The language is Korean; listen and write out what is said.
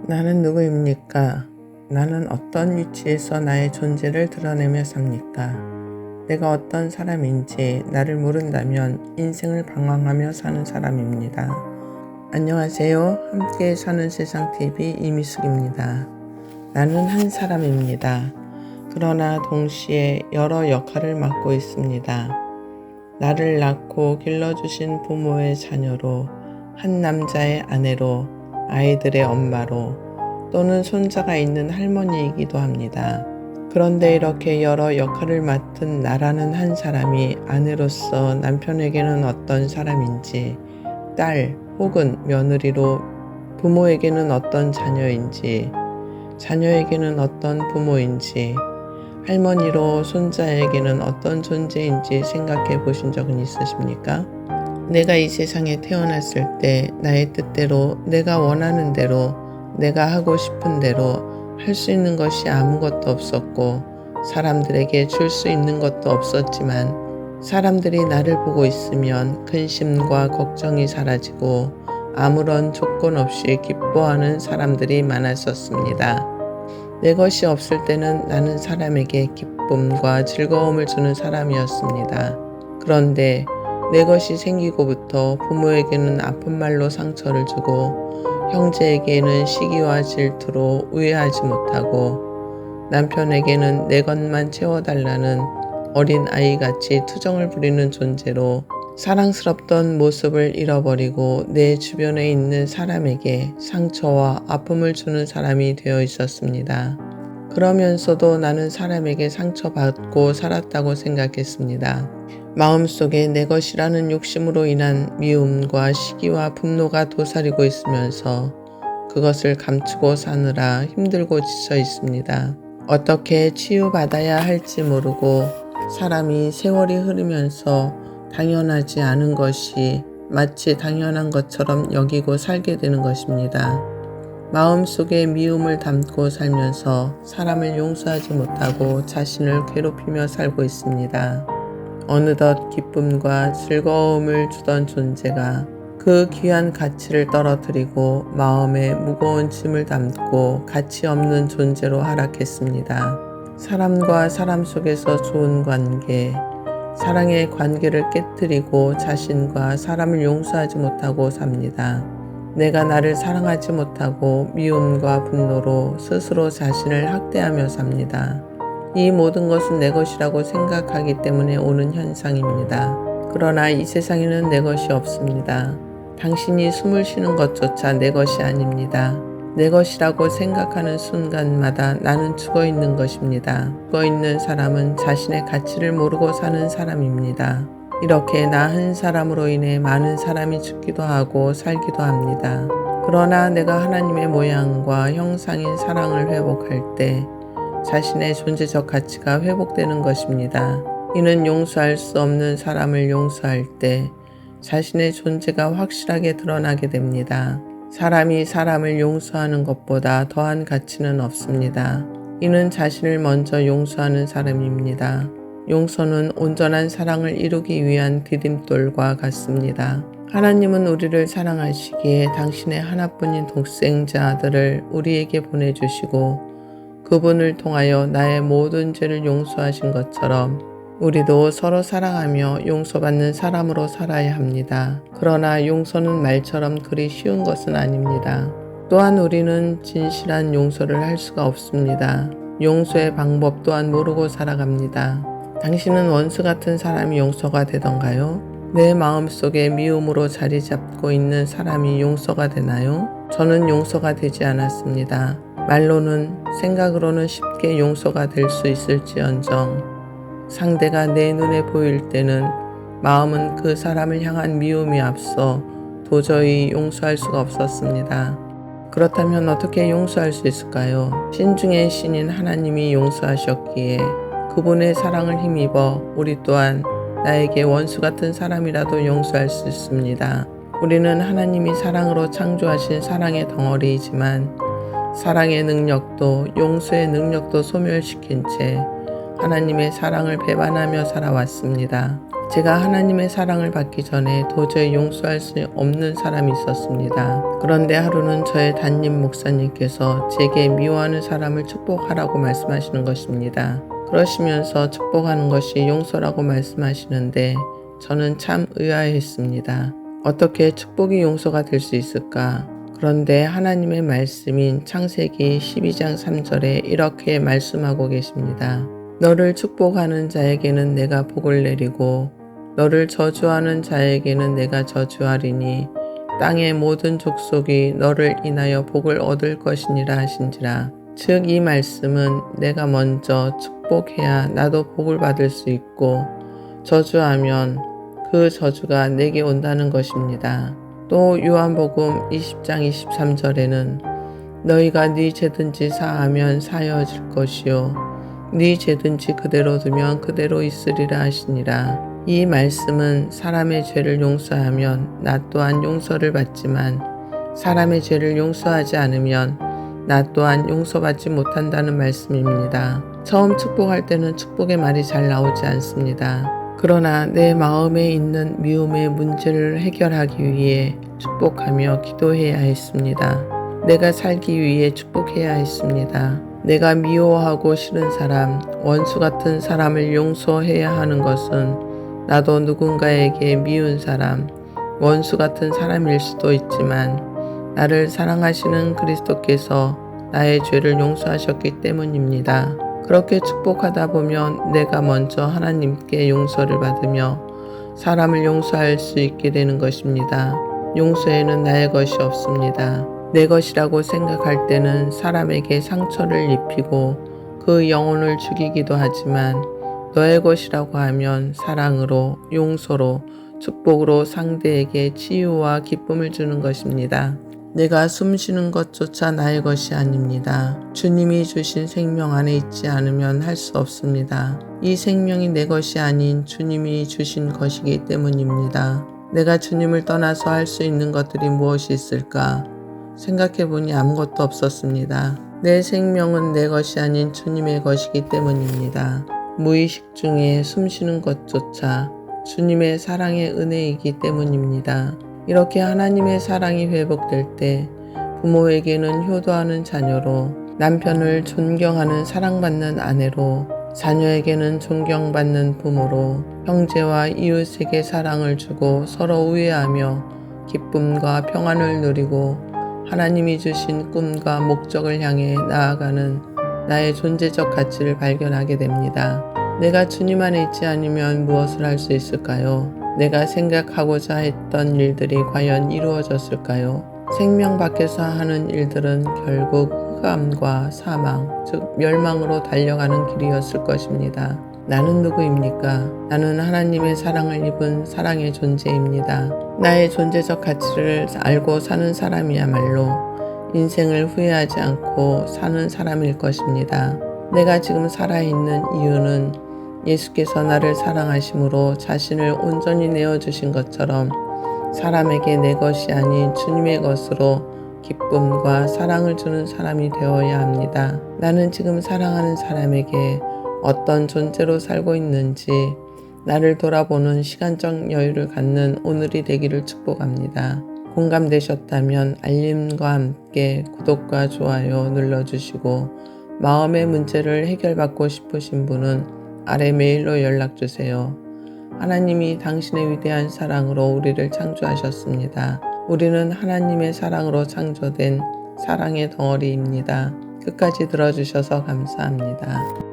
나는 누구입니까? 나는 어떤 위치에서 나의 존재를 드러내며 삽니까? 내가 어떤 사람인지 나를 모른다면 인생을 방황하며 사는 사람입니다. 안녕하세요. 함께 사는 세상 TV 이미숙입니다. 나는 한 사람입니다. 그러나 동시에 여러 역할을 맡고 있습니다. 나를 낳고 길러주신 부모의 자녀로, 한 남자의 아내로, 아이들의 엄마로, 또는 손자가 있는 할머니이기도 합니다. 그런데 이렇게 여러 역할을 맡은 나라는 한 사람이 아내로서 남편에게는 어떤 사람인지, 딸 혹은 며느리로 부모에게는 어떤 자녀인지, 자녀에게는 어떤 부모인지, 할머니로 손자에게는 어떤 존재인지 생각해 보신 적은 있으십니까? 내가 이 세상에 태어났을 때 나의 뜻대로, 내가 원하는 대로, 내가 하고 싶은 대로 할 수 있는 것이 아무것도 없었고 사람들에게 줄 수 있는 것도 없었지만, 사람들이 나를 보고 있으면 근심과 걱정이 사라지고 아무런 조건 없이 기뻐하는 사람들이 많았었습니다. 내 것이 없을 때는 나는 사람에게 기쁨과 즐거움을 주는 사람이었습니다. 그런데 내 것이 생기고부터 부모에게는 아픈 말로 상처를 주고, 형제에게는 시기와 질투로 우애하지 못하고, 남편에게는 내 것만 채워달라는 어린 아이같이 투정을 부리는 존재로 사랑스럽던 모습을 잃어버리고 내 주변에 있는 사람에게 상처와 아픔을 주는 사람이 되어 있었습니다. 그러면서도 나는 사람에게 상처받고 살았다고 생각했습니다. 마음속에 내 것이라는 욕심으로 인한 미움과 시기와 분노가 도사리고 있으면서 그것을 감추고 사느라 힘들고 지쳐 있습니다. 어떻게 치유받아야 할지 모르고 사람이 세월이 흐르면서 당연하지 않은 것이 마치 당연한 것처럼 여기고 살게 되는 것입니다. 마음속에 미움을 담고 살면서 사람을 용서하지 못하고 자신을 괴롭히며 살고 있습니다. 어느덧 기쁨과 즐거움을 주던 존재가 그 귀한 가치를 떨어뜨리고 마음에 무거운 짐을 담고 가치 없는 존재로 하락했습니다. 사람과 사람 속에서 좋은 관계, 사랑의 관계를 깨뜨리고 자신과 사람을 용서하지 못하고 삽니다. 내가 나를 사랑하지 못하고 미움과 분노로 스스로 자신을 학대하며 삽니다. 이 모든 것은 내 것이라고 생각하기 때문에 오는 현상입니다. 그러나 이 세상에는 내 것이 없습니다. 당신이 숨을 쉬는 것조차 내 것이 아닙니다. 내 것이라고 생각하는 순간마다 나는 죽어 있는 것입니다. 죽어 있는 사람은 자신의 가치를 모르고 사는 사람입니다. 이렇게 나 한 사람으로 인해 많은 사람이 죽기도 하고 살기도 합니다. 그러나 내가 하나님의 모양과 형상인 사랑을 회복할 때 자신의 존재적 가치가 회복되는 것입니다. 이는 용서할 수 없는 사람을 용서할 때 자신의 존재가 확실하게 드러나게 됩니다. 사람이 사람을 용서하는 것보다 더한 가치는 없습니다. 이는 자신을 먼저 용서하는 사람입니다. 용서는 온전한 사랑을 이루기 위한 디딤돌과 같습니다. 하나님은 우리를 사랑하시기에 당신의 하나뿐인 독생자 아들을 우리에게 보내주시고 그분을 통하여 나의 모든 죄를 용서하신 것처럼 우리도 서로 사랑하며 용서받는 사람으로 살아야 합니다. 그러나 용서는 말처럼 그리 쉬운 것은 아닙니다. 또한 우리는 진실한 용서를 할 수가 없습니다. 용서의 방법 또한 모르고 살아갑니다. 당신은 원수 같은 사람이 용서가 되던가요? 내 마음속에 미움으로 자리 잡고 있는 사람이 용서가 되나요? 저는 용서가 되지 않았습니다. 말로는, 생각으로는 쉽게 용서가 될 수 있을지언정 상대가 내 눈에 보일 때는 마음은 그 사람을 향한 미움이 앞서 도저히 용서할 수가 없었습니다. 그렇다면 어떻게 용서할 수 있을까요? 신중의 신인 하나님이 용서하셨기에 그분의 사랑을 힘입어 우리 또한 나에게 원수 같은 사람이라도 용서할 수 있습니다. 우리는 하나님이 사랑으로 창조하신 사랑의 덩어리이지만 사랑의 능력도 용서의 능력도 소멸시킨 채 하나님의 사랑을 배반하며 살아왔습니다. 제가 하나님의 사랑을 받기 전에 도저히 용서할 수 없는 사람이 있었습니다. 그런데 하루는 저의 담임 목사님께서 제게 미워하는 사람을 축복하라고 말씀하시는 것입니다. 그러시면서 축복하는 것이 용서라고 말씀하시는데 저는 참 의아했습니다. 어떻게 축복이 용서가 될 수 있을까? 그런데 하나님의 말씀인 창세기 12장 3절에 이렇게 말씀하고 계십니다. 너를 축복하는 자에게는 내가 복을 내리고 너를 저주하는 자에게는 내가 저주하리니 땅의 모든 족속이 너를 인하여 복을 얻을 것이니라 하신지라. 즉 이 말씀은 내가 먼저 축복해야 나도 복을 받을 수 있고 저주하면 그 저주가 내게 온다는 것입니다. 또 요한복음 20장 23절에는 너희가 네 죄든지 사하면 사여질 것이요 네 죄든지 그대로 두면 그대로 있으리라 하시니라. 이 말씀은 사람의 죄를 용서하면 나 또한 용서를 받지만 사람의 죄를 용서하지 않으면 나 또한 용서받지 못한다는 말씀입니다. 처음 축복할 때는 축복의 말이 잘 나오지 않습니다. 그러나 내 마음에 있는 미움의 문제를 해결하기 위해 축복하며 기도해야 했습니다. 내가 살기 위해 축복해야 했습니다. 내가 미워하고 싫은 사람, 원수 같은 사람을 용서해야 하는 것은 나도 누군가에게 미운 사람, 원수 같은 사람일 수도 있지만 나를 사랑하시는 그리스도께서 나의 죄를 용서하셨기 때문입니다. 그렇게 축복하다 보면 내가 먼저 하나님께 용서를 받으며 사람을 용서할 수 있게 되는 것입니다. 용서에는 나의 것이 없습니다. 내 것이라고 생각할 때는 사람에게 상처를 입히고 그 영혼을 죽이기도 하지만 너의 것이라고 하면 사랑으로, 용서로, 축복으로 상대에게 치유와 기쁨을 주는 것입니다. 내가 숨쉬는 것조차 나의 것이 아닙니다. 주님이 주신 생명 안에 있지 않으면 할 수 없습니다. 이 생명이 내 것이 아닌 주님이 주신 것이기 때문입니다. 내가 주님을 떠나서 할 수 있는 것들이 무엇이 있을까? 생각해보니 아무것도 없었습니다. 내 생명은 내 것이 아닌 주님의 것이기 때문입니다. 무의식 중에 숨쉬는 것조차 주님의 사랑의 은혜이기 때문입니다. 이렇게 하나님의 사랑이 회복될 때 부모에게는 효도하는 자녀로, 남편을 존경하는 사랑받는 아내로, 자녀에게는 존경받는 부모로, 형제와 이웃에게 사랑을 주고 서로 우애하며 기쁨과 평안을 누리고 하나님이 주신 꿈과 목적을 향해 나아가는 나의 존재적 가치를 발견하게 됩니다. 내가 주님 안에 있지 않으면 무엇을 할 수 있을까요? 내가 생각하고자 했던 일들이 과연 이루어졌을까요? 생명 밖에서 하는 일들은 결국 흑암과 사망, 즉 멸망으로 달려가는 길이었을 것입니다. 나는 누구입니까? 나는 하나님의 사랑을 입은 사랑의 존재입니다. 나의 존재적 가치를 알고 사는 사람이야말로 인생을 후회하지 않고 사는 사람일 것입니다. 내가 지금 살아있는 이유는 예수께서 나를 사랑하심으로 자신을 온전히 내어주신 것처럼 사람에게 내 것이 아닌 주님의 것으로 기쁨과 사랑을 주는 사람이 되어야 합니다. 나는 지금 사랑하는 사람에게 어떤 존재로 살고 있는지 나를 돌아보는 시간적 여유를 갖는 오늘이 되기를 축복합니다. 공감되셨다면 알림과 함께 구독과 좋아요 눌러주시고 마음의 문제를 해결받고 싶으신 분은 아래 메일로 연락주세요. 하나님이 당신의 위대한 사랑으로 우리를 창조하셨습니다. 우리는 하나님의 사랑으로 창조된 사랑의 덩어리입니다. 끝까지 들어주셔서 감사합니다.